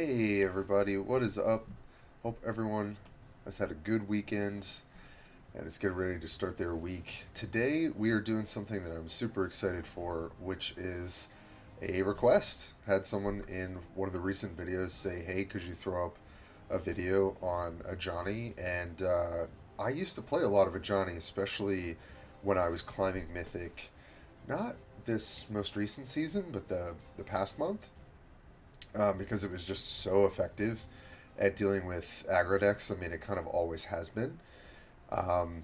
Hey everybody, what is up? Hope everyone has had a good weekend and is getting ready to start their week. Today we are doing something that I'm super excited for, which is a request. Had someone in one of the recent videos say, "Hey, could you throw up a video on Ajani?" And I used to play a lot of Ajani, especially when I was climbing Mythic. Not this most recent season, but the past month, because it was just so effective at dealing with aggro decks. I mean, it kind of always has been. Um,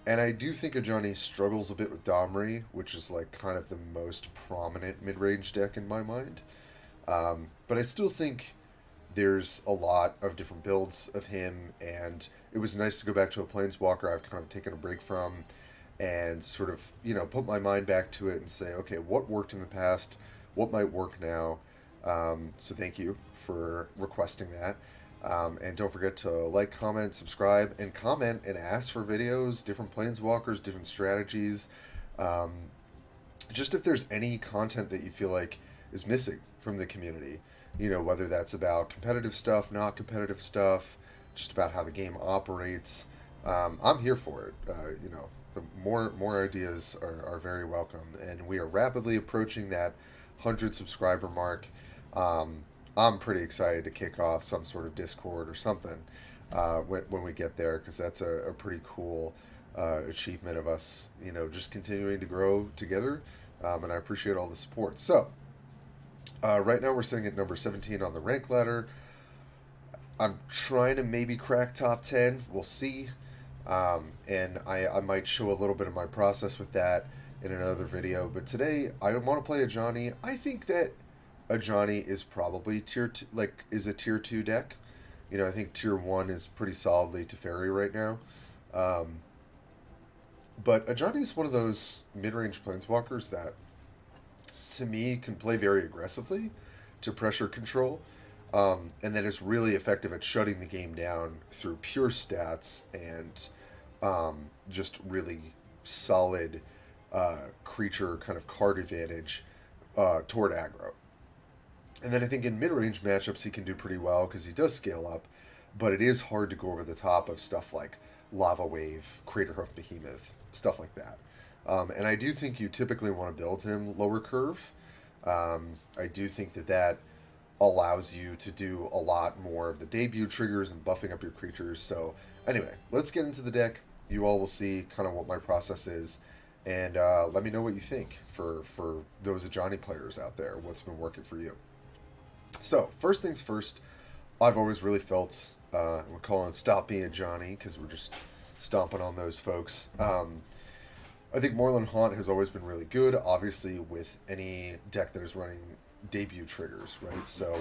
and I do think Ajani struggles a bit with Domri, which is like kind of the most prominent mid range deck in my mind. But I still think there's a lot of different builds of him, and it was nice to go back to a Planeswalker I've kind of taken a break from and sort of, put my mind back to it and say, okay, what worked in the past? What might work now? So thank you for requesting that. And don't forget to like, comment, subscribe, and comment and ask for videos, different planeswalkers, different strategies. Um, just if there's any content that you feel like is missing from the community, whether that's about competitive stuff, not competitive stuff, just about how the game operates. I'm here for it. The more ideas are very welcome, and we are rapidly approaching that 100 subscriber mark. I'm pretty excited to kick off some sort of Discord or something when we get there, because that's a pretty cool achievement of us, just continuing to grow together. And I appreciate all the support. So, right now we're sitting at number 17 on the rank ladder. I'm trying to maybe crack top 10. We'll see. And I might show a little bit of my process with that in another video. But today, I want to play Ajani. I think that Ajani is probably is a tier 2 deck. I think tier 1 is pretty solidly Teferi right now. But Ajani is one of those mid-range planeswalkers that, to me, can play very aggressively to pressure control, and then is really effective at shutting the game down through pure stats and just really solid creature kind of card advantage toward aggro. And then I think in mid-range matchups he can do pretty well because he does scale up, but it is hard to go over the top of stuff like Lava Wave, Craterhoof Behemoth, stuff like that. And I do think you typically want to build him lower curve. I do think that allows you to do a lot more of the debut triggers and buffing up your creatures. So anyway, let's get into the deck. You all will see kind of what my process is, and let me know what you think for those Ajani players out there. What's been working for you? So, first things first, I've always really felt, we're calling Stop Being Johnny, because we're just stomping on those folks. I think Moorland Haunt has always been really good, obviously, with any deck that is running debut triggers, right? So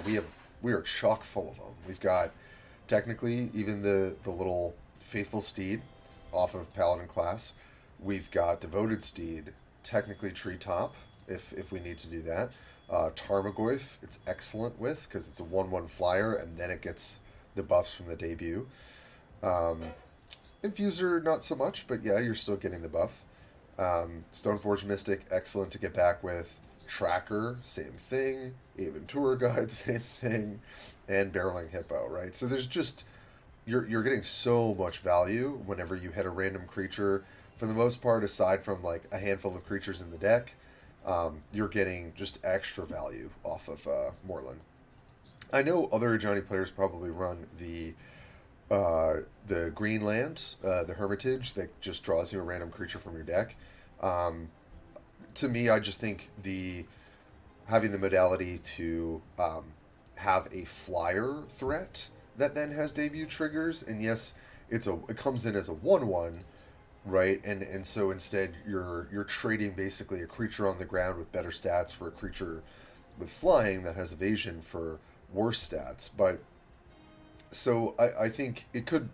we are chock full of them. We've got, technically, even the little Faithful Steed off of Paladin class. We've got Devoted Steed, technically Treetop, if we need to do that. Tarmogoyf, it's excellent with, because it's a 1/1 flyer, and then it gets the buffs from the debut. Infuser, not so much, but yeah, you're still getting the buff. Stoneforge Mystic, excellent to get back with. Tracker, same thing. Aven Tour Guide, same thing. And Barreling Hippo, right? So there's just, you're getting so much value whenever you hit a random creature. For the most part, aside from like a handful of creatures in the deck, you're getting just extra value off of Moorland. I know other Ajani players probably run the Greenland, the Hermitage, that just draws you a random creature from your deck. To me, I just think having the modality to have a flyer threat that then has debut triggers, and yes, it comes in as a 1/1, right? And so instead you're trading basically a creature on the ground with better stats for a creature with flying that has evasion for worse stats. But so I think it could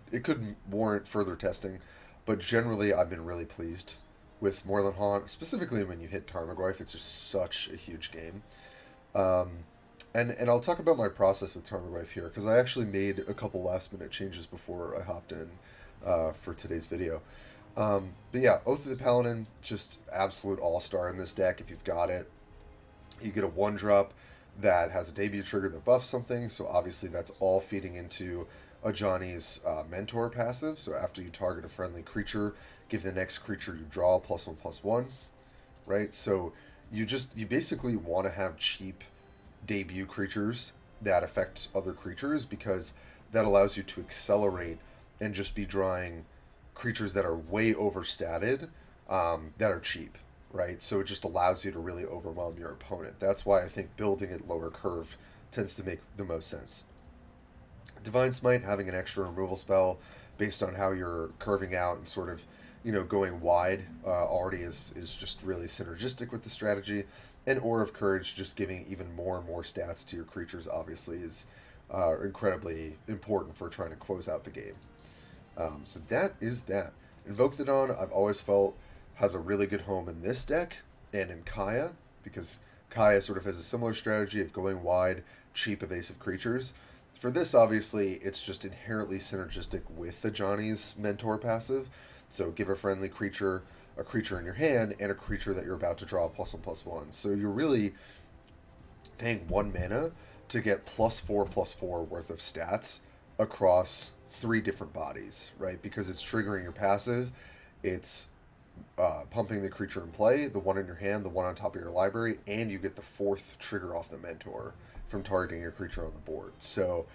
warrant further testing, but generally I've been really pleased with Moorland Haunt, specifically when you hit Tarmogoyf. It's just such a huge game. And I'll talk about my process with Tarmogoyf here, because I actually made a couple last minute changes before I hopped in for today's video. But yeah, Oath of the Paladin, just absolute all-star in this deck if you've got it. You get a 1-drop that has a debut trigger that buffs something, so obviously that's all feeding into Ajani's Mentor passive. So after you target a friendly creature, give the next creature you draw +1/+1, right? So you basically want to have cheap debut creatures that affect other creatures, because that allows you to accelerate and just be drawing creatures that are way overstated, that are cheap, right? So it just allows you to really overwhelm your opponent. That's why I think building it lower curve tends to make the most sense. Divine Smite, having an extra removal spell based on how you're curving out and sort of, going wide, already is just really synergistic with the strategy. And Aura of Courage, just giving even more and more stats to your creatures, obviously is incredibly important for trying to close out the game. So that is that. Invoke the Dawn, I've always felt, has a really good home in this deck and in Kaya, because Kaya sort of has a similar strategy of going wide, cheap, evasive creatures. For this, obviously, it's just inherently synergistic with the Ajani's Mentor passive. So give a friendly creature a creature in your hand and a creature that you're about to draw +1/+1. So you're really paying 1 mana to get +4/+4 worth of stats across 3 different bodies, right? Because it's triggering your passive, it's pumping the creature in play, the one in your hand, the one on top of your library, and you get the 4th trigger off the Mentor from targeting your creature on the board. So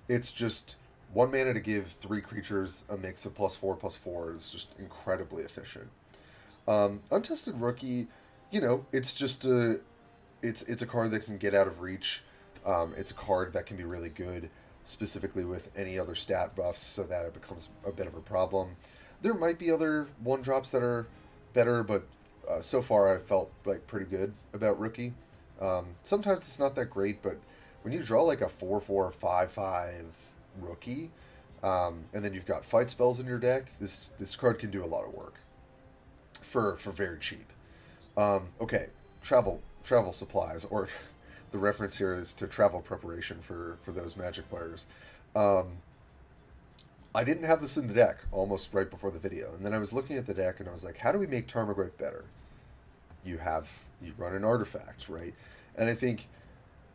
it's just 1 mana to give 3 creatures a mix of +4/+4 is just incredibly efficient. Untested Rookie, it's just it's a card that can get out of reach. It's a card that can be really good, specifically with any other stat buffs, so that it becomes a bit of a problem. There might be other 1-drops that are better, but so far I've felt like pretty good about Rookie. Sometimes it's not that great, but when you draw like a 4/4/5/5 Rookie, and then you've got fight spells in your deck, this card can do a lot of work for very cheap. Okay, travel supplies, or the reference here is to travel preparation for those Magic players. I didn't have this in the deck almost right before the video, and then I was looking at the deck and I was like, how do we make Tarmogoyf better? You run an artifact, right? And I think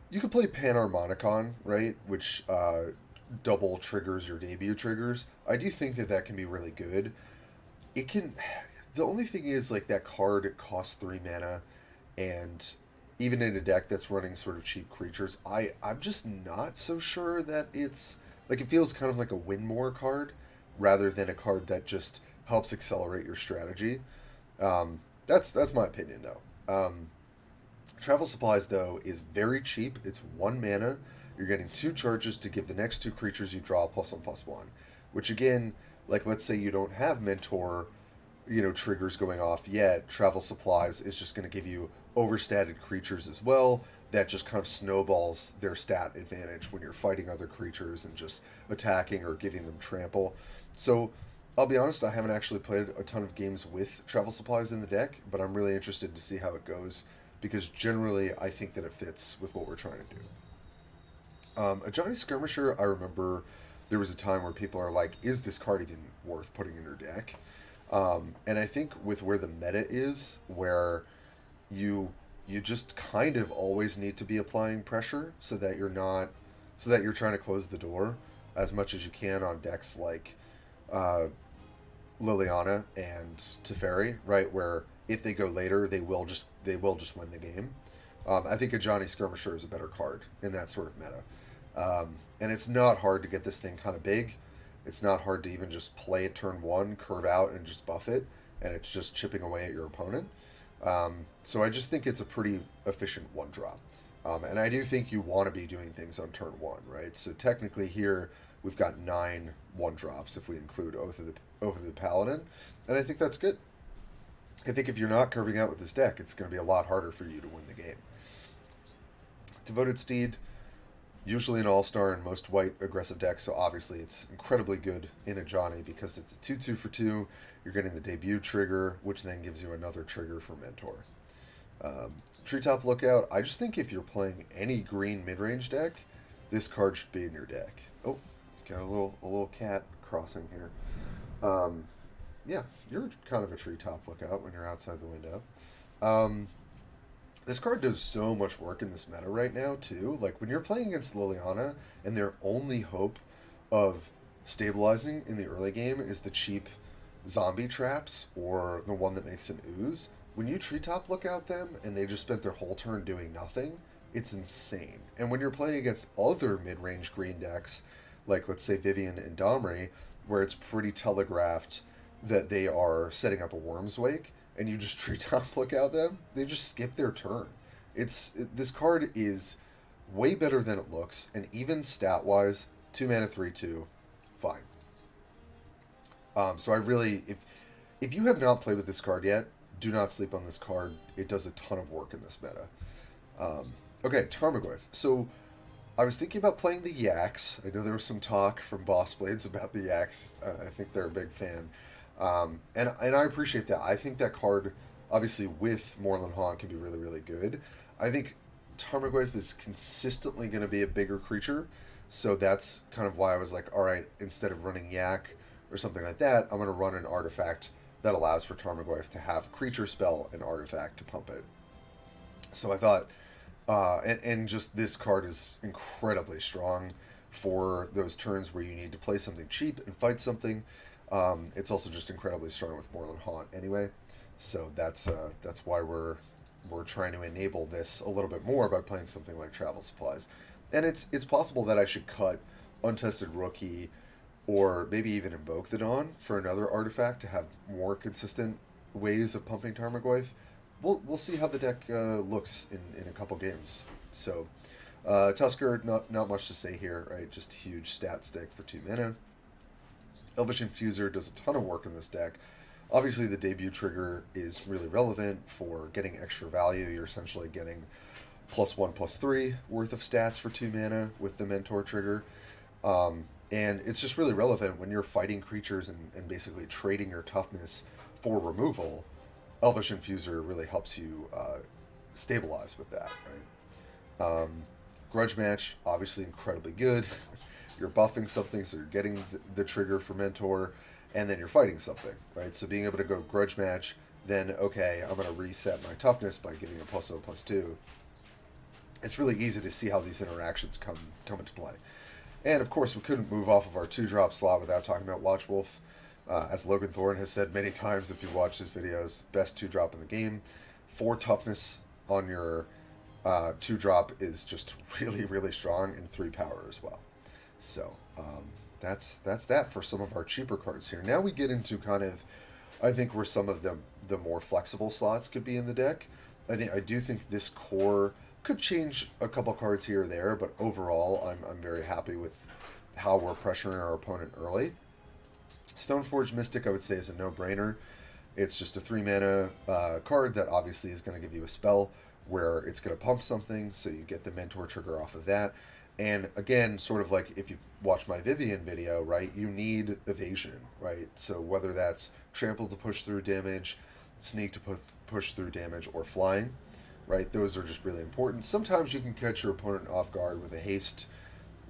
you could play Panharmonicon, right, which double triggers your debut triggers. I do think that can be really good. It can. The only thing is, like, that card costs 3 mana, and even in a deck that's running sort of cheap creatures, I'm just not so sure that it's like, it feels kind of like a win more card rather than a card that just helps accelerate your strategy. That's my opinion, though. Travel Supplies, though, is very cheap. It's 1 mana. You're getting 2 charges to give the next 2 creatures you draw +1/+1. Which, again, like, let's say you don't have Mentor, triggers going off yet. Travel Supplies is just going to give you overstated creatures as well. That just kind of snowballs their stat advantage when you're fighting other creatures and just attacking or giving them trample. So, I'll be honest, I haven't actually played a ton of games with Travel Supplies in the deck, but I'm really interested to see how it goes, because generally I think that it fits with what we're trying to do. Ajani Skirmisher, I remember there was a time where people are like, is this card even worth putting in your deck? And I think with where the meta is, where you just kind of always need to be applying pressure so that you're trying to close the door as much as you can on decks like Liliana and Teferi, right? Where if they go later, they will just win the game. I think Ajani Skirmisher is a better card in that sort of meta. And it's not hard to get this thing kind of big. It's not hard to even just play it turn 1, curve out, and just buff it, and it's just chipping away at your opponent. So I just think it's a pretty efficient 1-drop. And I do think you want to be doing things on turn 1, right? So technically here, we've got 9 1-drops if we include Oath of the Paladin, and I think that's good. I think if you're not curving out with this deck, it's going to be a lot harder for you to win the game. Devoted Steed, usually an all-star in most white aggressive decks, so obviously it's incredibly good in Ajani because it's a 2/2 for 2. You're getting the debut trigger, which then gives you another trigger for Mentor. Treetop Lookout, I just think if you're playing any green mid-range deck, this card should be in your deck. Oh, got a little cat crossing here. Yeah, you're kind of a Treetop Lookout when you're outside the window. This card does so much work in this meta right now, too. Like, when you're playing against Liliana, and their only hope of stabilizing in the early game is the cheap zombie traps or the one that makes an ooze, when you Treetop look out them and they just spent their whole turn doing nothing, it's insane. And when you're playing against other mid-range green decks, like, let's say, Vivian and Domri, where it's pretty telegraphed that they are setting up a Worm's Wake, and you just Treetop look out them, they just skip their turn. This card is way better than it looks, and even stat wise, 2 mana 3/2, fine. So I really, if you have not played with this card yet, do not sleep on this card. It does a ton of work in this meta. Okay, Tarmogoyf. So I was thinking about playing the Yaks. I know there was some talk from Boss Blades about the Yaks. I think they're a big fan. And I appreciate that. I think that card, obviously, with Moorland Haunt, can be really, really good. I think Tarmogoyf is consistently going to be a bigger creature, so that's kind of why I was like, all right, instead of running Yak or something like that, I'm going to run an artifact that allows for Tarmogoyf to have creature spell and artifact to pump it. So I thought, and just this card is incredibly strong for those turns where you need to play something cheap and fight something. It's also just incredibly strong with Moorland Haunt anyway. So that's why we're trying to enable this a little bit more by playing something like Travel Supplies. And it's possible that I should cut Untested Rookie or maybe even Invoke the Dawn for another artifact to have more consistent ways of pumping Tarmogoyf. We'll see how the deck looks in a couple games. So Tusker, not much to say here, right? Just huge stat stick for 2 mana. Elvish Infuser does a ton of work in this deck. Obviously, the debut trigger is really relevant for getting extra value. You're essentially getting +1/+3 worth of stats for 2 mana with the Mentor trigger. And it's just really relevant when you're fighting creatures and basically trading your toughness for removal. Elvish Infuser really helps you stabilize with that, right? Grudge match, obviously incredibly good. You're buffing something, so you're getting the trigger for Mentor, and then you're fighting something, right? So being able to go Grudge match, then, okay, I'm going to reset my toughness by giving a +0/+2. It's really easy to see how these interactions come into play. And, of course, we couldn't move off of our 2-drop slot without talking about Watchwolf. As Logan Thorne has said many times if you watch his videos, best 2-drop in the game. 4 toughness on your 2-drop is just really, really strong, and 3 power as well. So that's that for some of our cheaper cards here. Now we get into kind of, I think, where some of the more flexible slots could be in the deck. I do think this core could change a couple cards here or there, but overall I'm very happy with how we're pressuring our opponent early. Stoneforge Mystic, I would say, is a no-brainer. It's just a 3-mana card that obviously is going to give you a spell where it's going to pump something, so you get the Mentor trigger off of that. And again, sort of like if you watch my Vivian video, right, you need evasion, right? So whether that's trample to push through damage, sneak to push through damage, or flying, right, those are just really important. Sometimes you can catch your opponent off guard with a haste,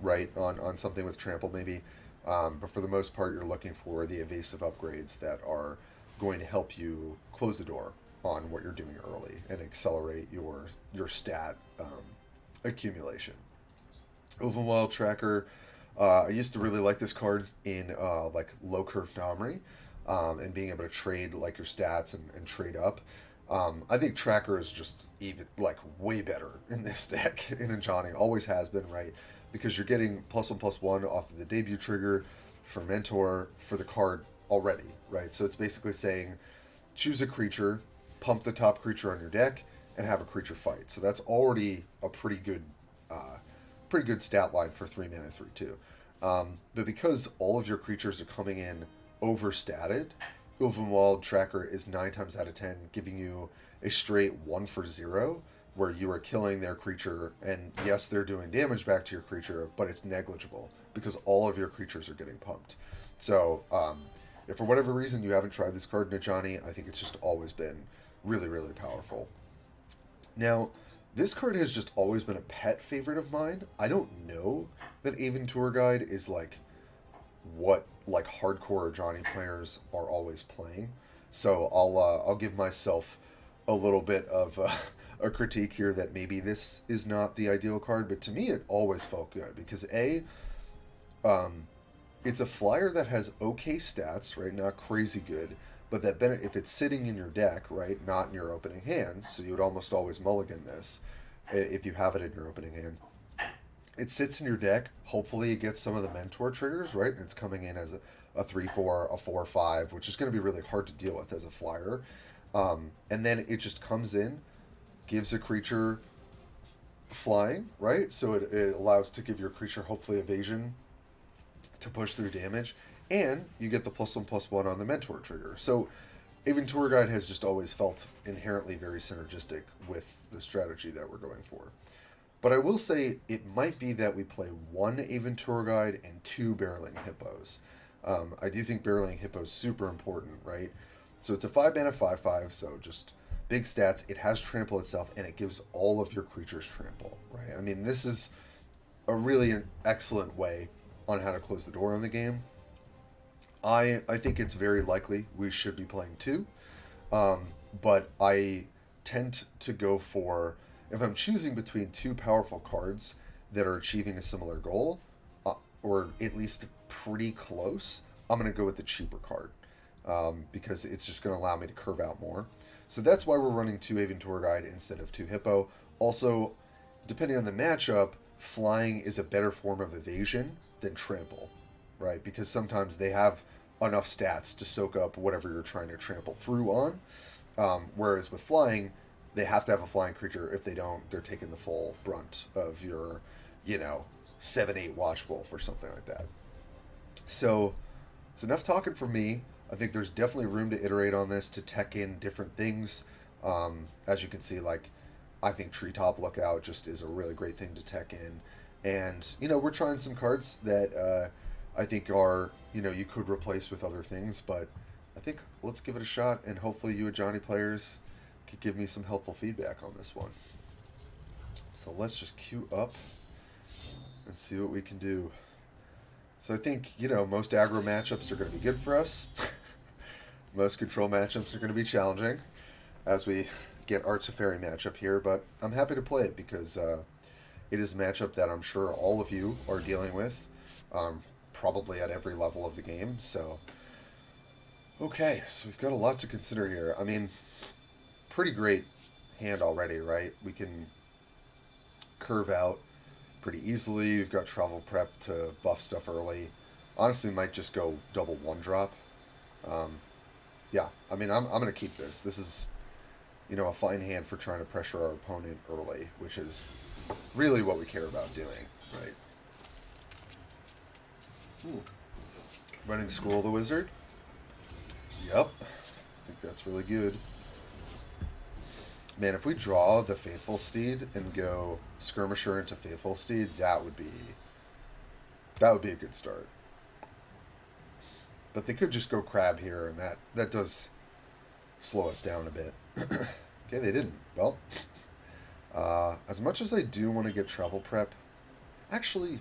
right, on something with trample maybe. But for the most part, you're looking for the evasive upgrades that are going to help you close the door on what you're doing early and accelerate your stat accumulation. Ulvenwald Tracker. I used to really like this card in like low curve Domri, and being able to trade like your stats and trade up. I think Tracker is just even like way better in this deck in Ajani. Always has been, right? Because you're getting +1/+1 off of the debut trigger for Mentor for the card already, right? So it's basically saying choose a creature, pump the top creature on your deck, and have a creature fight. So that's already a pretty good stat line for 3 mana 3/2. But because all of your creatures are coming in overstatted, Ulvenwald Tracker is 9 times out of 10 giving you a straight 1 for 0, where you are killing their creature, and yes, they're doing damage back to your creature, but it's negligible because all of your creatures are getting pumped. So, if for whatever reason you haven't tried this card in Ajani, I think it's just always been really, really powerful. Now, this card has just always been a pet favorite of mine. I don't know that Aven Tour Guide is like what like hardcore Ajani players are always playing. So I'll give myself a little bit of a critique here that maybe this is not the ideal card, but to me it always felt good because um, it's a flyer that has okay stats, right? Not crazy good, but that if it's sitting in your deck, right, not in your opening hand, so you would almost always mulligan this if you have it in your opening hand. It sits in your deck. Hopefully, it gets some of the mentor triggers, right? And it's coming in as a 3/4, a 4/5, which is going to be really hard to deal with as a flyer. And then it just comes in, gives a creature flying, right? So it allows to give your creature hopefully evasion to push through damage, and you get the +1/+1 on the mentor trigger. So Aven Tour Guide has just always felt inherently very synergistic with the strategy that we're going for. But I will say it might be that we play one Aven Tour Guide and two Barreling Hippos. I do think Barreling Hippo is super important, right? So it's a 5-mana 5/5, so just big stats. It has trample itself, and it gives all of your creatures trample, right? I mean, this is a really excellent way on how to close the door on the game. I think it's very likely we should be playing two, but I tend to go for, if I'm choosing between two powerful cards that are achieving a similar goal, or at least pretty close, I'm going to go with the cheaper card because it's just going to allow me to curve out more. So that's why we're running two Aven Tour Guide instead of two Hippo. Also, depending on the matchup, flying is a better form of evasion than trample, right? Because sometimes they have enough stats to soak up whatever you're trying to trample through on. Whereas with flying, they have to have a flying creature. If they don't, they're taking the full brunt of your, 7/8 Watchwolf or something like that. So it's enough talking for me. I think there's definitely room to iterate on this, to tech in different things. As you can see, like, I think Treetop Lookout just is a really great thing to tech in. And, we're trying some cards that I think are, you could replace with other things, but I think let's give it a shot, and hopefully you Ajani players could give me some helpful feedback on this one. So let's just queue up and see what we can do. So I think, most aggro matchups are going to be good for us. Most control matchups are going to be challenging as we get Arts of Fairy matchup here, but I'm happy to play it because it is a matchup that I'm sure all of you are dealing with, probably at every level of the game. So, okay, so we've got a lot to consider here. I mean, pretty great hand already, right? We can curve out pretty easily. We've got travel prep to buff stuff early. Honestly, might just go double 1-drop. Yeah, I mean, I'm going to keep this. This is, a fine hand for trying to pressure our opponent early, which is really what we care about doing, right? Ooh. Running School of the Wizard. Yep. I think that's really good. Man, if we draw the Faithful Steed and go Skirmisher into Faithful Steed, that would be a good start. But they could just go Crab here, and that does slow us down a bit. Okay, they didn't. Well, as much as I do want to get travel prep, actually,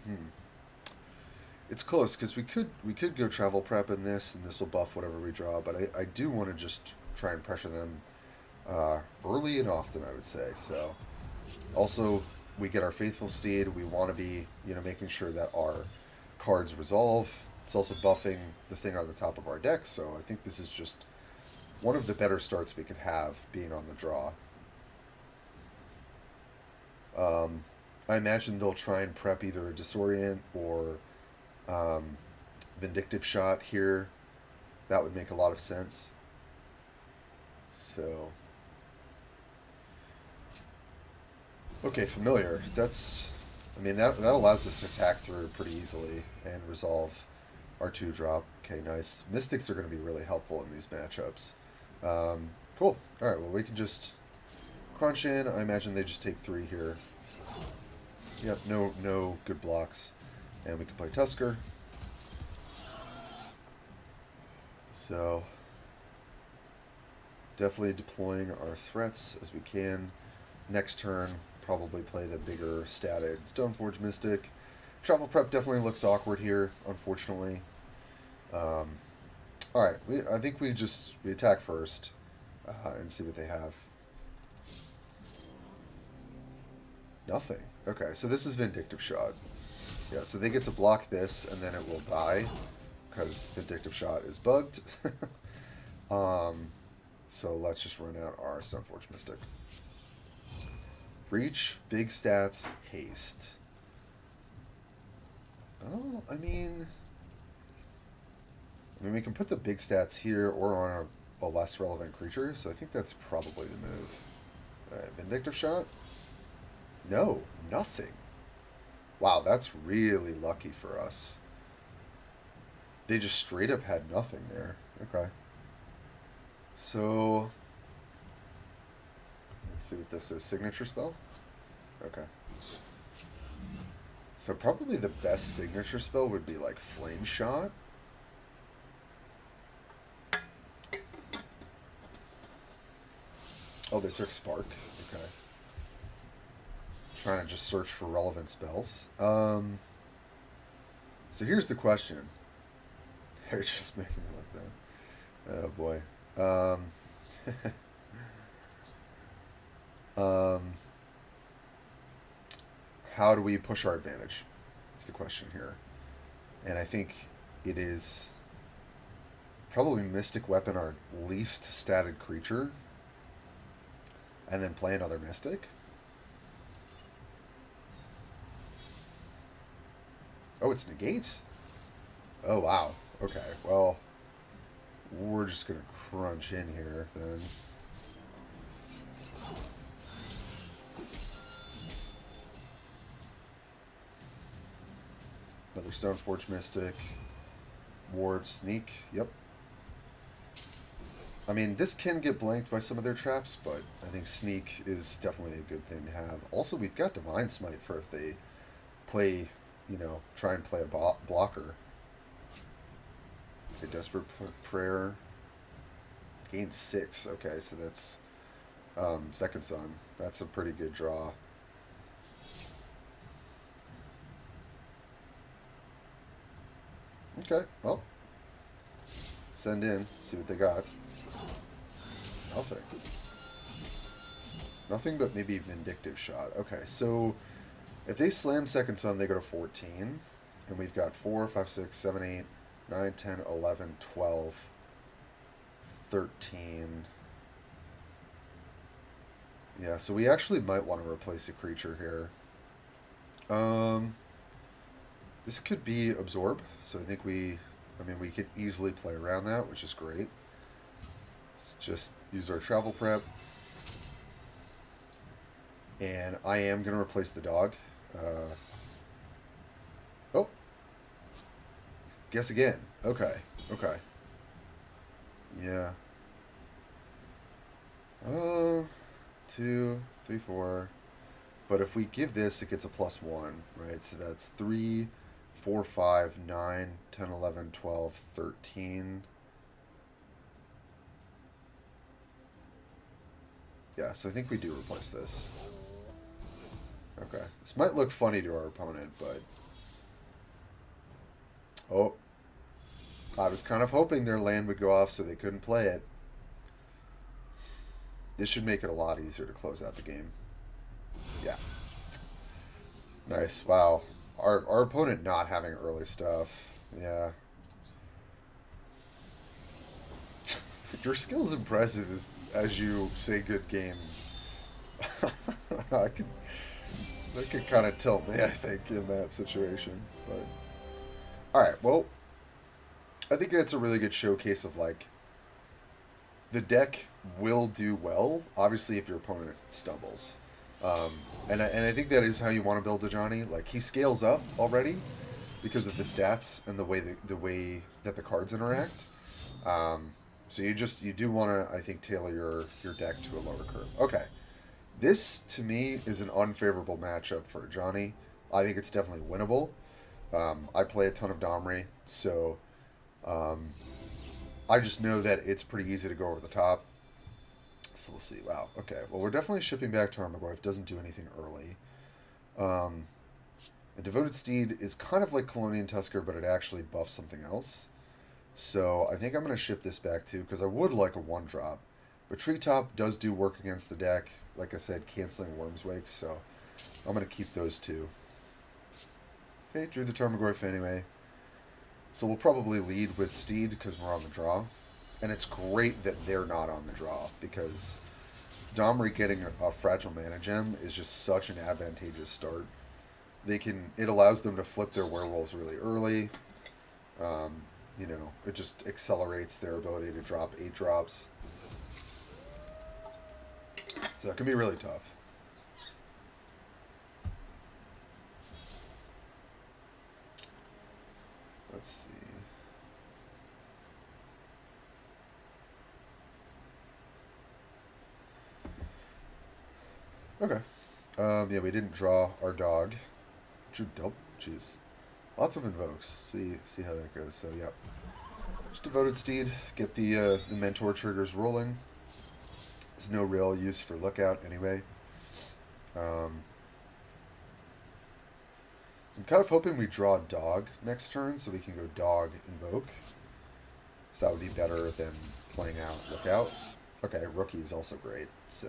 it's close because we could go travel prep in this, and this will buff whatever we draw. But I do want to just try and pressure them early and often, I would say. So, also we get our Faithful Steed. We want to be making sure that our cards resolve. It's also buffing the thing on the top of our deck. So I think this is just one of the better starts we could have, being on the draw. I imagine they'll try and prep either a Disorient or Vindictive Shot here. That would make a lot of sense. So, okay, Familiar. That allows us to attack through pretty easily and resolve our 2-drop. Okay, nice. Mystics are going to be really helpful in these matchups. Cool. Alright, well, we can just crunch in. I imagine they just take 3 here. Yep, no good blocks. And we can play Tusker. So, definitely deploying our threats as we can. Next turn, probably play the bigger statted Stoneforge Mystic. Travel prep definitely looks awkward here, unfortunately. Alright, I think we attack first and see what they have. Nothing. Okay, so this is Vindictive Shot. Yeah, so they get to block this, and then it will die, because Vindictive Shot is bugged. So let's just run out our Stoneforge Mystic. Reach, big stats, haste. Oh, I mean, we can put the big stats here or on a less relevant creature, so I think that's probably the move. Alright, Vindictive Shot? No, nothing. Wow, that's really lucky for us. They just straight up had nothing there. Okay. So, let's see what this is. Signature spell? Okay. So probably the best signature spell would be like Flame Shot. Oh, they took Spark. Okay. Trying to just search for relevant spells. So here's the question. They're just making me look bad. Oh boy. How do we push our advantage? Is the question here. And I think it is probably Mystic Weapon, our least statted creature, and then play another Mystic. Oh, it's negate? Oh, wow. Okay, well, we're just going to crunch in here, then. Another Stoneforge Mystic. Ward, Sneak. Yep. I mean, this can get blanked by some of their traps, but I think Sneak is definitely a good thing to have. Also, we've got Divine Smite for if they play, you know, try and play a blocker. A Desperate Prayer. Gain 6. Okay, so that's Second Son. That's a pretty good draw. Okay, well. Send in, see what they got. Nothing. Nothing but maybe Vindictive Shot. Okay, so if they slam Second Son, they go to 14. And we've got 4, 5, 6, 7, 8, 9, 10, 11, 12, 13. Yeah, so we actually might want to replace a creature here. This could be Absorb, so I think we could easily play around that, which is great. Let's just use our travel prep. And I am going to replace the dog. Oh. Guess again. Okay. Okay. Yeah. 2, 3, 4. But if we give this, it gets a +1, right? So that's 3, 4, 5, 9, 10, 11, 12, 13. Yeah, so I think we do replace this. Okay. This might look funny to our opponent, but... Oh. I was kind of hoping their land would go off so they couldn't play it. This should make it a lot easier to close out the game. Yeah. Nice. Wow. Our opponent not having early stuff. Yeah. Your skill's impressive as you say good game. That could kind of tilt me, I think, in that situation. But alright, well, I think that's a really good showcase of, like, the deck will do well, obviously, if your opponent stumbles. And I think that is how you want to build Ajani. Like, he scales up already because of the stats and the way that the cards interact. So you do want to, I think, tailor your deck to a lower curve. Okay. This, to me, is an unfavorable matchup for Ajani. I think it's definitely winnable. I play a ton of Domri, so I just know that it's pretty easy to go over the top. So we'll see. Wow. Okay. Well, we're definitely shipping back Tarmogoyf. Doesn't do anything early. A Devoted Steed is kind of like Kalonian Tusker, but it actually buffs something else. So I think I'm going to ship this back too, because I would like a 1-drop. But Treetop does do work against the deck. Like I said, canceling Worm's Wakes. So I'm going to keep those two. Okay, drew the Tarmogoyf anyway. So we'll probably lead with Steed because we're on the draw. And it's great that they're not on the draw because Domri getting a fragile mana gem is just such an advantageous start. It allows them to flip their werewolves really early. You know, it just accelerates their ability to drop 8 drops. So it can be really tough. Let's see. Okay. Yeah, we didn't draw our dog. Drew dope. Jeez. Lots of invokes. See how that goes. So, yeah. Just devoted Steed. Get the mentor triggers rolling. There's no real use for lookout anyway. So I'm kind of hoping we draw dog next turn so we can go dog invoke. So that would be better than playing out lookout. Okay, rookie is also great. So,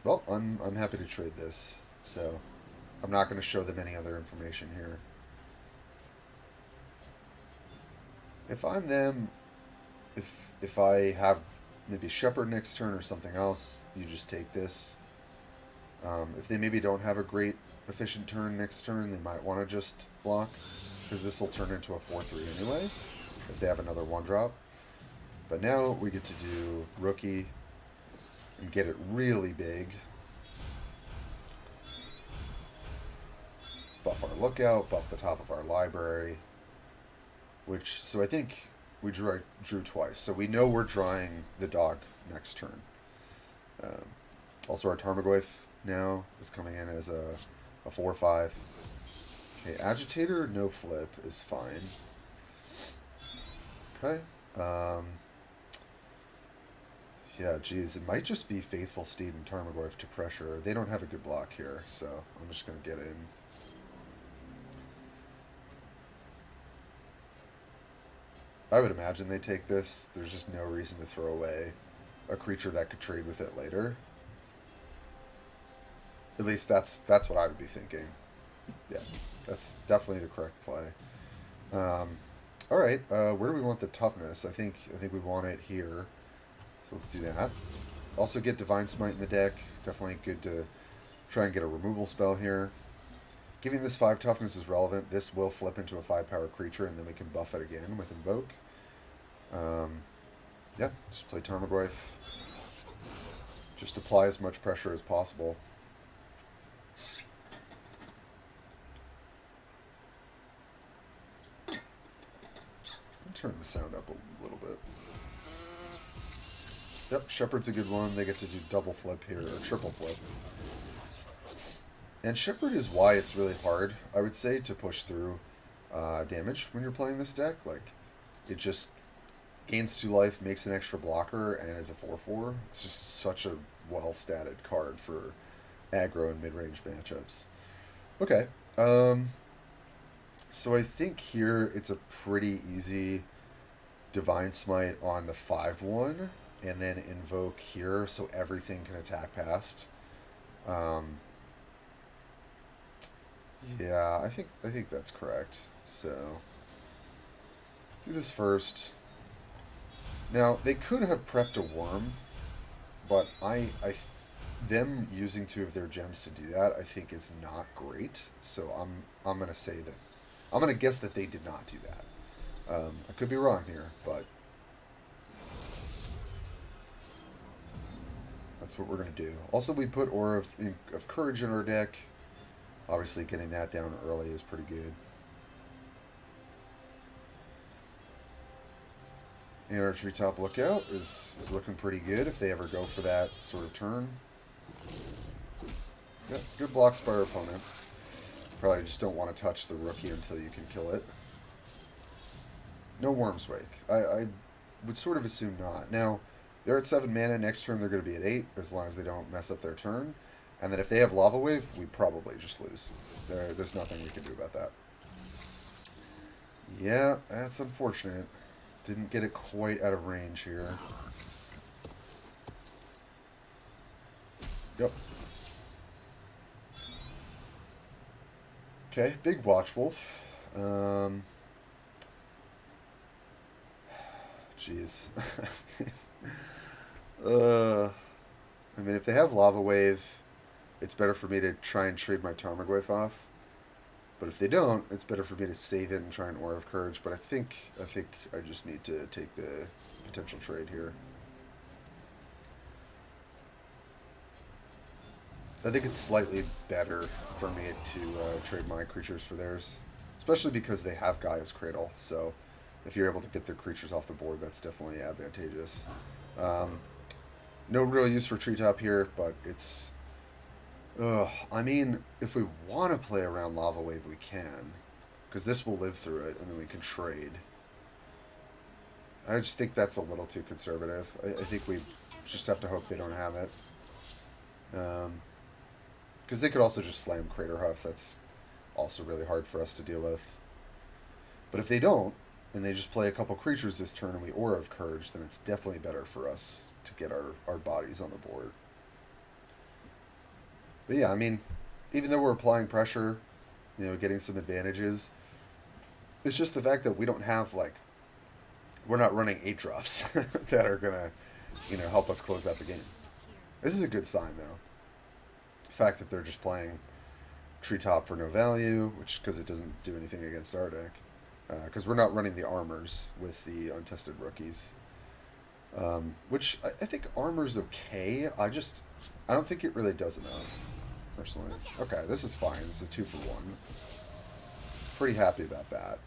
well, I'm happy to trade this. So I'm not going to show them any other information here. If I'm them, if I have maybe Shepherd next turn or something else, you just take this. If they maybe don't have a great efficient turn next turn, they might want to just block, because this will turn into a 4-3 anyway, if they have another 1-drop. But now we get to do rookie and get it really big. Buff our lookout, buff the top of our library. So I think we drew twice. So we know we're drawing the dog next turn. Also our Tarmogoyf now is coming in as a 4-5. Okay, Agitator, no flip is fine. Okay. Yeah, geez, it might just be Faithful Steed and Tarmogoyf to pressure. They don't have a good block here, so I'm just going to get in. I would imagine they take this. There's just no reason to throw away a creature that could trade with it later. At least that's what I would be thinking. Yeah, that's definitely the correct play. All right, where do we want the toughness? I think we want it here. So let's do that. Also get Divine Smite in the deck. Definitely good to try and get a removal spell here. Giving this 5 toughness is relevant. This will flip into a 5-power creature, and then we can buff it again with Invoke. Yeah, just play Tarmogoyf. Just apply as much pressure as possible. Turn the sound up a little bit. Yep, Shepherd's a good one. They get to do double flip here, or triple flip. And Shepherd is why it's really hard, I would say, to push through damage when you're playing this deck. Like, it just gains 2 life, makes an extra blocker, and is a 4-4. It's just such a well-statted card for aggro and mid-range matchups. Okay, so I think here it's a pretty easy Divine Smite on the 5-1, and then Invoke here so everything can attack past. Yeah, I think that's correct. So do this first. Now they could have prepped a worm, but them using 2 of their gems to do that I think is not great. So I'm gonna say that I'm gonna guess that they did not do that. I could be wrong here, but that's what we're gonna do. Also, we put Aura of Courage in our deck. Obviously, getting that down early is pretty good. And our Treetop Lookout is looking pretty good if they ever go for that sort of turn. Yep, good blocks by our opponent. Probably just don't want to touch the rookie until you can kill it. No Worm's Wake. I would sort of assume not. Now, they're at 7 mana. Next turn they're going to be at 8, as long as they don't mess up their turn. And then if they have Lava Wave, we probably just lose. There's nothing we can do about that. Yeah, that's unfortunate. Didn't get it quite out of range here. Yep. Okay, big Watchwolf. Jeez. I mean, if they have Lava Wave, it's better for me to try and trade my Tarmogoyf off. But if they don't, it's better for me to save it and try an Aura of Courage. But I think I just need to take the potential trade here. I think it's slightly better for me to trade my creatures for theirs. Especially because they have Gaia's Cradle. So if you're able to get their creatures off the board, that's definitely advantageous. No real use for Treetop here, but it's... I mean, if we want to play around Lava Wave, we can. Because this will live through it, and then we can trade. I just think that's a little too conservative. I think we just have to hope they don't have it. Because they could also just slam Craterhoof. That's also really hard for us to deal with. But if they don't, and they just play a couple creatures this turn and we Aura of Courage, then it's definitely better for us to get our bodies on the board. But yeah, I mean, even though we're applying pressure, you know, getting some advantages, it's just the fact that we don't have, like, we're not running 8-drops that are going to, you know, help us close out the game. This is a good sign, though. The fact that they're just playing Treetop for no value, which, because it doesn't do anything against our deck. Because we're not running the armors with the untested rookies. Which, I think armor's okay. I don't think it really does enough, personally. Okay, this is fine. It's a 2-for-1. Pretty happy about that.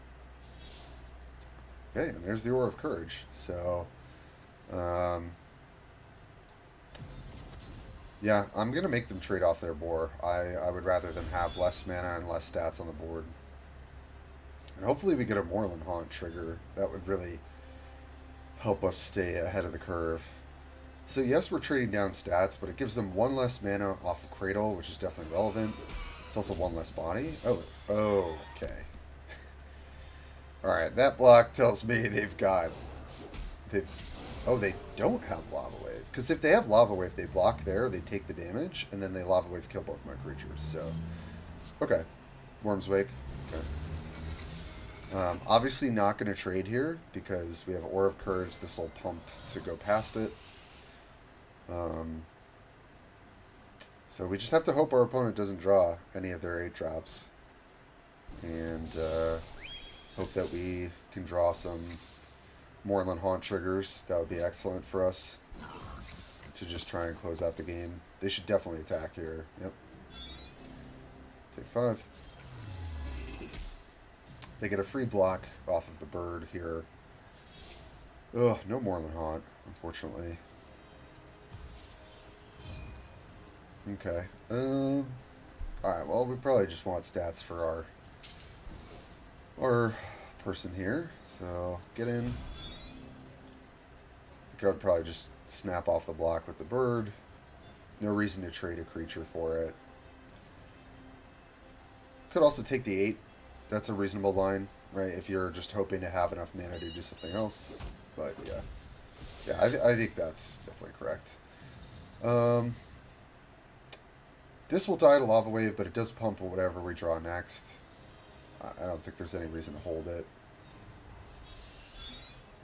Okay, and there's the Aura of Courage. So, yeah, I'm going to make them trade off their boar. I would rather them have less mana and less stats on the board. And hopefully we get a Moorland Haunt trigger. That would really help us stay ahead of the curve. So yes, we're trading down stats, but it gives them 1 less mana off of Cradle, which is definitely relevant. It's also 1 less body. Oh, okay. Alright, that block tells me they don't have Lava Wave. Because if they have Lava Wave, they block there, they take the damage, and then they Lava Wave kill both my creatures. So, okay. Worm's Wake. Okay. Obviously not going to trade here, because we have Aura of Courage. This will pump to go past it. So we just have to hope our opponent doesn't draw any of their 8-drops. And hope that we can draw some Moorland Haunt triggers. That would be excellent for us to just try and close out the game. They should definitely attack here. Yep. Take 5. They get a free block off of the bird here. Ugh, no Moorland Haunt, unfortunately. Okay. Alright, well, we probably just want stats for our person here. So, get in. I think I would probably just snap off the block with the bird. No reason to trade a creature for it. Could also take the 8. That's a reasonable line, right? If you're just hoping to have enough mana to do something else. But, yeah. Yeah, I think that's definitely correct. This will die to Lava Wave, but it does pump whatever we draw next. I don't think there's any reason to hold it.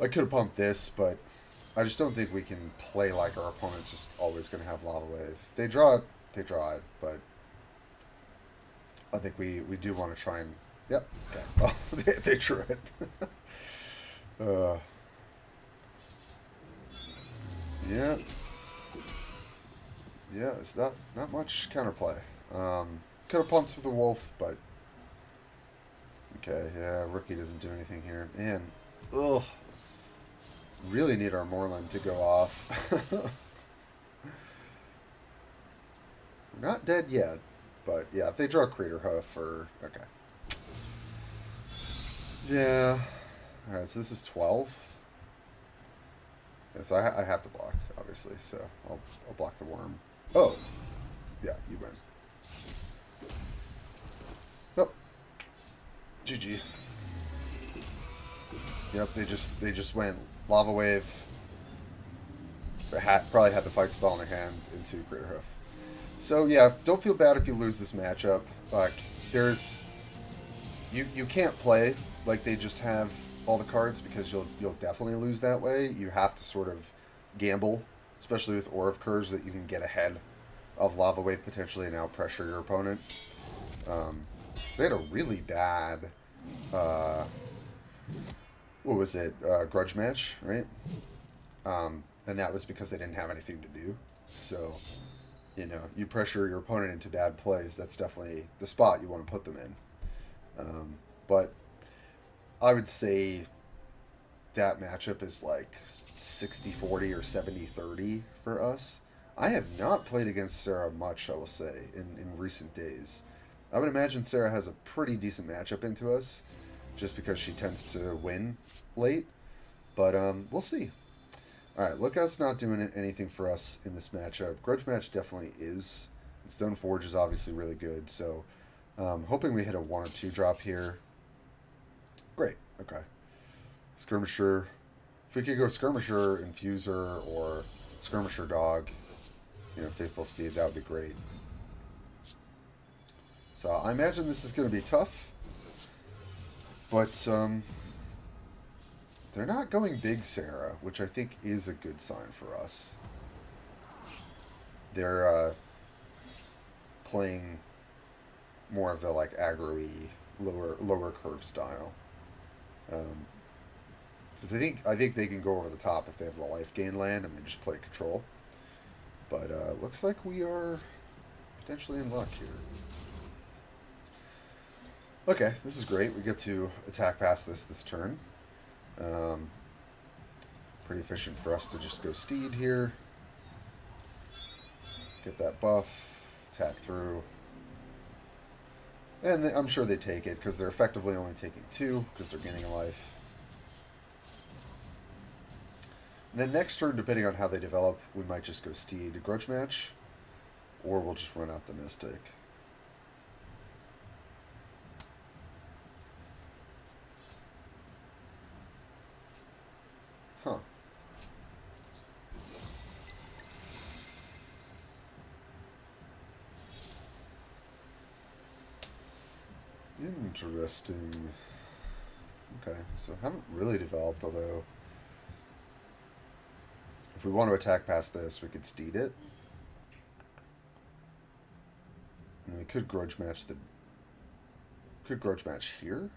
I could have pumped this, but I just don't think we can play like our opponent's just always going to have Lava Wave. If they draw it, they draw it, but I think we do want to try and... Yep, okay. Well, they drew it. Yeah. Yeah, it's not much counterplay. Could have pumped with a wolf, but... Okay, yeah, rookie doesn't do anything here. Man, ugh. Really need our Moorland to go off. We're not dead yet, but yeah, if they draw Craterhoof or... Okay. Yeah. Alright, so this is 12. Yeah, so I have to block, obviously, so I'll block the worm. Oh! Yeah, you win. Oh. GG. Yep, they just went Lava Wave. Probably had the fight spell in their hand into Craterhoof. So yeah, don't feel bad if you lose this matchup. Like there's you can't play like they just have all the cards because you'll definitely lose that way. You have to sort of gamble, especially with Aura of Curse, that you can get ahead of Lava Wave potentially and now pressure your opponent. So they had a really bad uh, what was it, grudge match, right? And that was because they didn't have anything to do. So, you pressure your opponent into bad plays. That's definitely the spot you want to put them in. But I would say that matchup is like 60-40 or 70-30 for us. I have not played against Sarah much, I will say, in recent days. I would imagine Sarah has a pretty decent matchup into us, just because she tends to win late. But we'll see. All right, Lookout's not doing anything for us in this matchup. Grudge match definitely is. Stoneforge is obviously really good, so hoping we hit a 1 or 2 drop here. Great, okay. Skirmisher. If we could go Skirmisher, Infuser, or Skirmisher Dog, Faithful Steed, that would be great. So I imagine this is going to be tough, but they're not going big Sarah, which I think is a good sign for us. They're playing more of the like aggro-y, lower curve style. Because I think they can go over the top if they have the life gain land and they just play control. But looks like we are potentially in luck here. Okay, this is great. We get to attack past this turn. Pretty efficient for us to just go Steed here. Get that buff. Attack through. And I'm sure they take it because they're effectively only taking 2 because they're gaining a life. And then next turn, depending on how they develop, we might just go Steed to Grudge match. Or we'll just run out the Mystic. Huh. Interesting. Okay, so haven't really developed, although if we want to attack past this, we could Steed it. And we could grudge match here.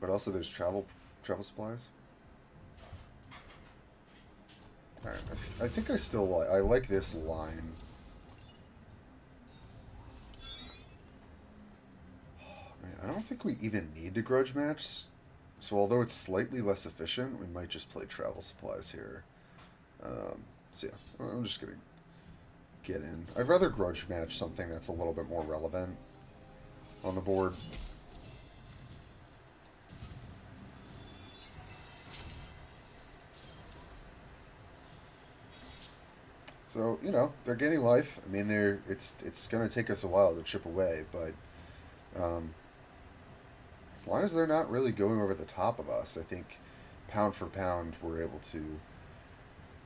But also there's travel supplies. Alright, I think I still I like this line. I don't think we even need to grudge match. So although it's slightly less efficient, we might just play travel supplies here. So yeah, I'm just going to get in. I'd rather grudge match something that's a little bit more relevant on the board. So, they're gaining life. I mean, it's going to take us a while to chip away, but as long as they're not really going over the top of us, I think pound for pound we're able to,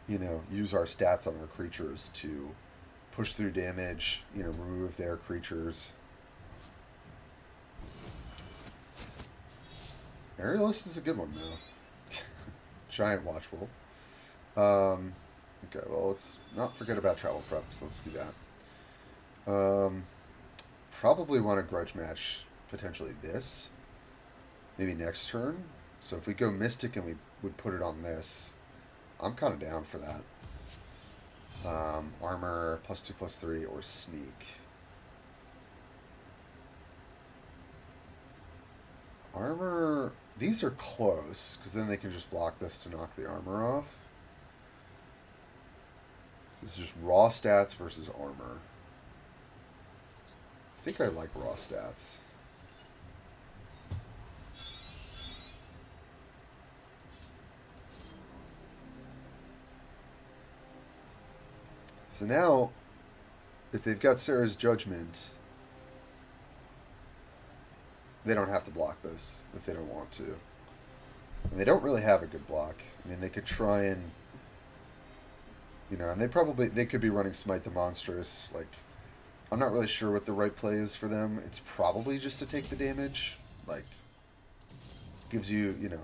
use our stats on our creatures to push through damage, remove their creatures. Aerialist is a good one, though. Giant Watchwolf. Okay, well, let's not forget about travel prep, so let's do that. Probably want to grudge match potentially this. Maybe next turn. So if we go Mystic and we would put it on this, I'm kind of down for that. Armor, +2, +3, or Sneak. Armor, these are close, because then they can just block this to knock the armor off. This is just raw stats versus armor. I think I like raw stats. So now, if they've got Sarah's Judgment, they don't have to block this if they don't want to. And they don't really have a good block. I mean, they could try and You know, and they could be running Smite the Monstrous. Like, I'm not really sure what the right play is for them. It's probably just to take the damage. Like, gives you, you know,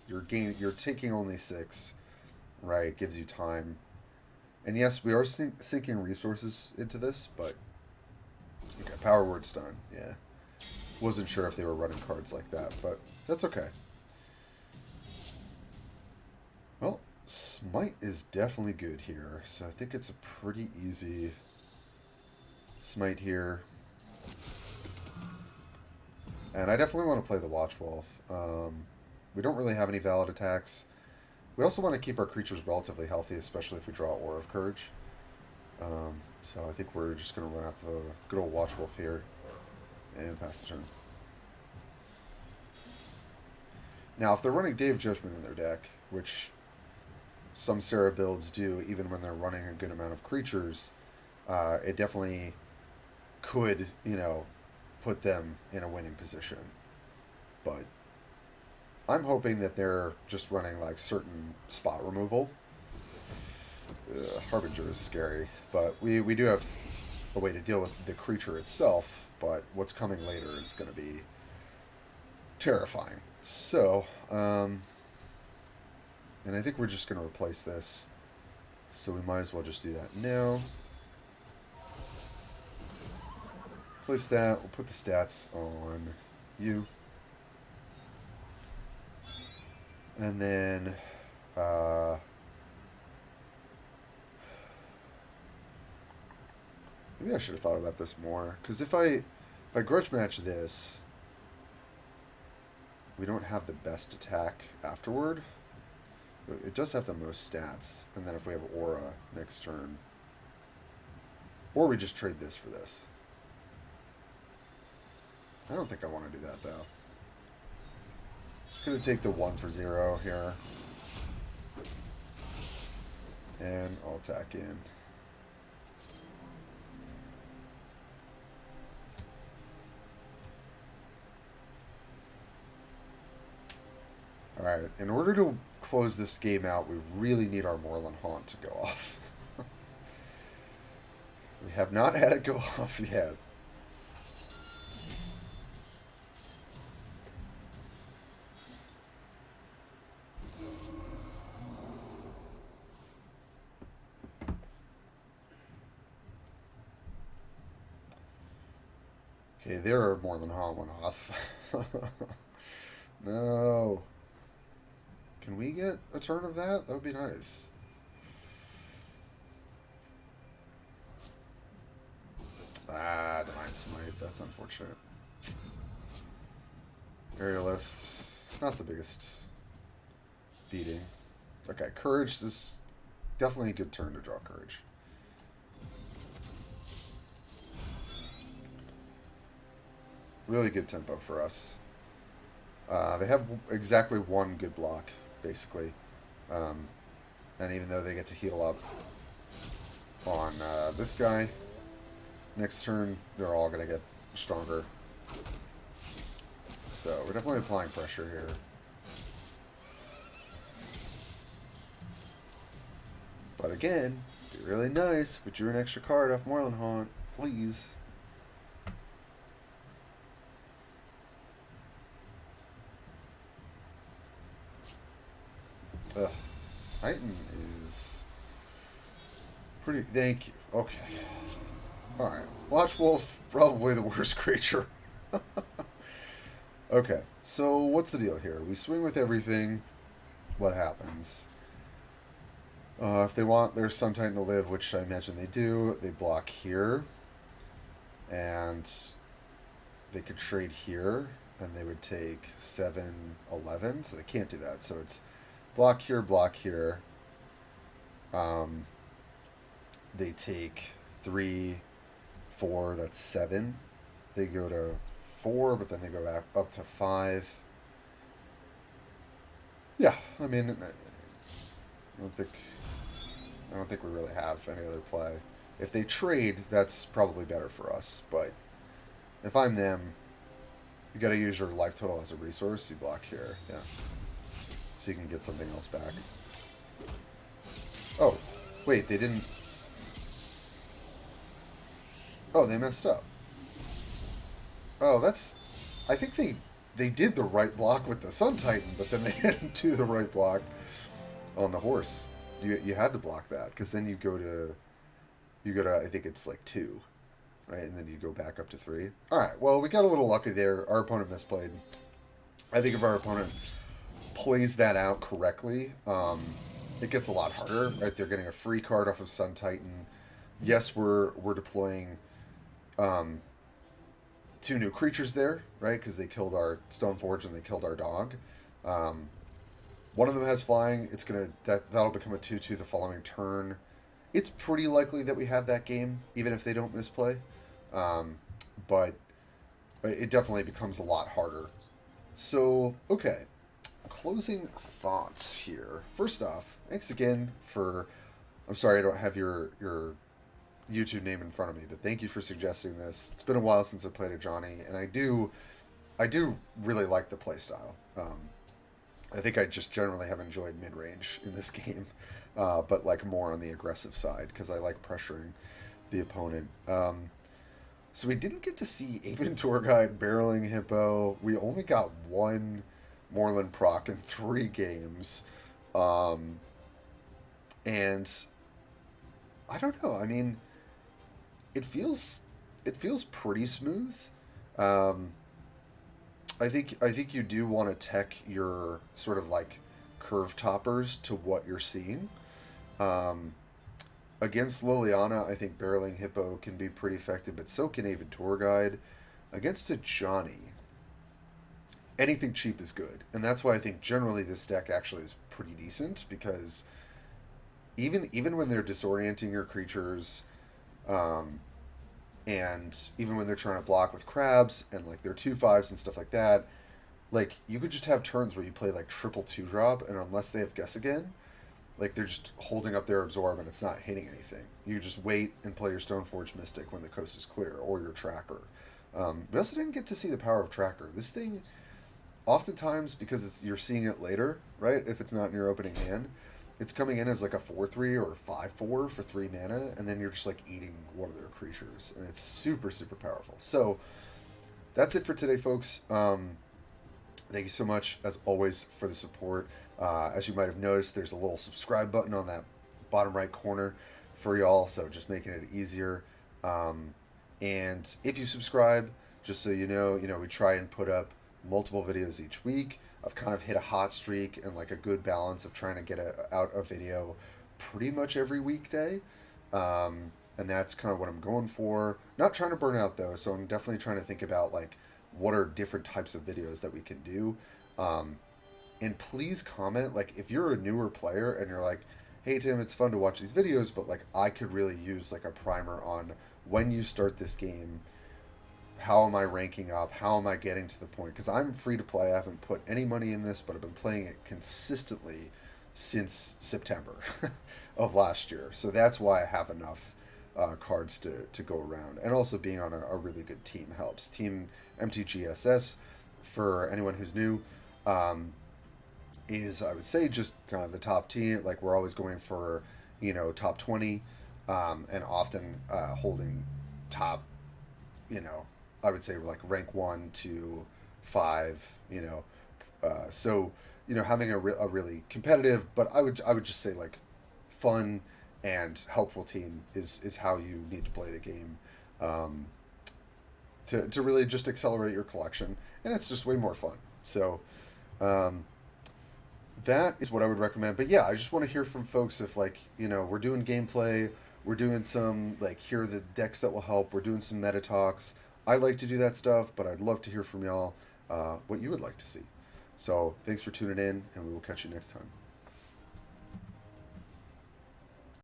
you're taking only 6, right? Gives you time. And yes, we are sinking resources into this, but okay, Power Word's done. Yeah, wasn't sure if they were running cards like that, but that's okay. Well, Smite is definitely good here, so I think it's a pretty easy Smite here. And I definitely want to play the Watchwolf. We don't really have any valid attacks. We also want to keep our creatures relatively healthy, especially if we draw Aura of Courage. So I think we're just going to run out the good old Watchwolf here and pass the turn. Now, if they're running Day of Judgment in their deck, which some Serra builds do even when they're running a good amount of creatures, it definitely could, you know, put them in a winning position. But I'm hoping that they're just running like certain spot removal. Harbinger is scary, but we do have a way to deal with the creature itself, but what's coming later is going to be terrifying. So, and I think we're just going to replace this, so we might as well just do that now. Place that, we'll put the stats on you. And then, maybe I should have thought about this more, because if I grudge match this, we don't have the best attack afterward. It does have the most stats, and then if we have Aura next turn, or we just trade this for this. I don't think I want to do that, though. Just going to take the 1 for 0 here. And I'll attack in. Alright, in order to close this game out, we really need our Moorland Haunt to go off. We have not had it go off yet. Okay, there Moorland Haunt went off. No. Can we get a turn of that? That would be nice. Ah, Divine Smite. That's unfortunate. Aerialist. Not the biggest beating. Okay, Courage is definitely a good turn to draw Courage. Really good tempo for us. They have exactly one good block, basically. And even though they get to heal up on this guy, next turn they're all going to get stronger. So we're definitely applying pressure here. But again, it'd be really nice if we drew an extra card off Moorland Haunt, please. Ugh. Titan is pretty... Thank you. Okay. Alright. Watchwolf, probably the worst creature. Okay. So, what's the deal here? We swing with everything. What happens? If they want their Sun Titan to live, which I imagine they do, they block here. And they could trade here. And they would take 7, 11. So they can't do that. So it's... block here, block here. They take 3, 4, that's 7. They go to 4, but then they go back up to 5. Yeah, I mean, I don't think we really have any other play. If they trade, that's probably better for us, but if I'm them, you gotta use your life total as a resource. You block here, yeah. So you can get something else back. Oh, Wait, they didn't... Oh, they messed up. Oh, that's... I think they did the right block with the Sun Titan, but then they didn't do the right block on the horse. You had to block that, because then you go to, I think it's like 2, right? And then you go back up to 3. All right, well, we got a little lucky there. Our opponent misplayed. I think if our opponent plays that out correctly, it gets a lot harder, right? They're getting a free card off of Sun Titan. Yes, we're deploying 2 new creatures there, right? Because they killed our Stoneforge and they killed our dog. One of them has flying. It's gonna that'll become a 2/2 the following turn. It's pretty likely that we have that game, even if they don't misplay. But it definitely becomes a lot harder. So, okay. Closing thoughts here. First off, thanks again for... I'm sorry I don't have your YouTube name in front of me, but thank you for suggesting this. It's been a while since I played Ajani, and I do really like the playstyle. I think I just generally have enjoyed mid-range in this game, but like more on the aggressive side, because I like pressuring the opponent. So we didn't get to see Aven Tour Guide barreling Hippo. We only got 1 Moorland proc in 3 games. And I don't know. I mean, it feels pretty smooth. I think you do want to tech your sort of like curve toppers to what you're seeing. Against Liliana, I think barreling Hippo can be pretty effective, but so can Aven Tour Guide. Against Ajani, anything cheap is good, and that's why I think generally this deck actually is pretty decent, because even when they're disorienting your creatures, and even when they're trying to block with crabs and like their 2/5s and stuff like that, like you could just have turns where you play like triple 2-drop, and unless they have guess again, like they're just holding up their absorb and it's not hitting anything. You just wait and play your Stoneforge Mystic when the coast is clear, or your Tracker. We also didn't get to see the power of Tracker. This thing, oftentimes, because you're seeing it later, right? If it's not in your opening hand, it's coming in as like a 4/3 or a 5/4 for 3 mana, and then you're just like eating one of their creatures, and it's super, super powerful. So that's it for today, folks. Thank you so much, as always, for the support. As you might have noticed, there's a little subscribe button on that bottom right corner for y'all, so just making it easier. And if you subscribe, just so you know, we try and put up multiple videos each week. I've kind of hit a hot streak and like a good balance of trying to get out a video pretty much every weekday. And that's kind of what I'm going for. Not trying to burn out, though, so I'm definitely trying to think about like what are different types of videos that we can do. And please comment, like, if you're a newer player and you're like, hey, Tim, it's fun to watch these videos, but, like, I could really use, like, a primer on when you start this game, how am I ranking up, how am I getting to the point? Because I'm free to play. I haven't put any money in this, but I've been playing it consistently since September of last year. So that's why I have enough cards to go around. And also being on a really good team helps. Team MTG for anyone who's new, is, I would say, just kind of the top team. Like, we're always going for, top 20, and often holding top, I would say, like, rank 1 to 5, so, having a really competitive, but I would just say, like, fun and helpful team is how you need to play the game, to really just accelerate your collection, and it's just way more fun. So, that is what I would recommend. But yeah, I just want to hear from folks if, like, we're doing gameplay, we're doing some, like, here are the decks that will help, we're doing some meta talks. I like to do that stuff, but I'd love to hear from y'all what you would like to see. So thanks for tuning in, and we will catch you next time.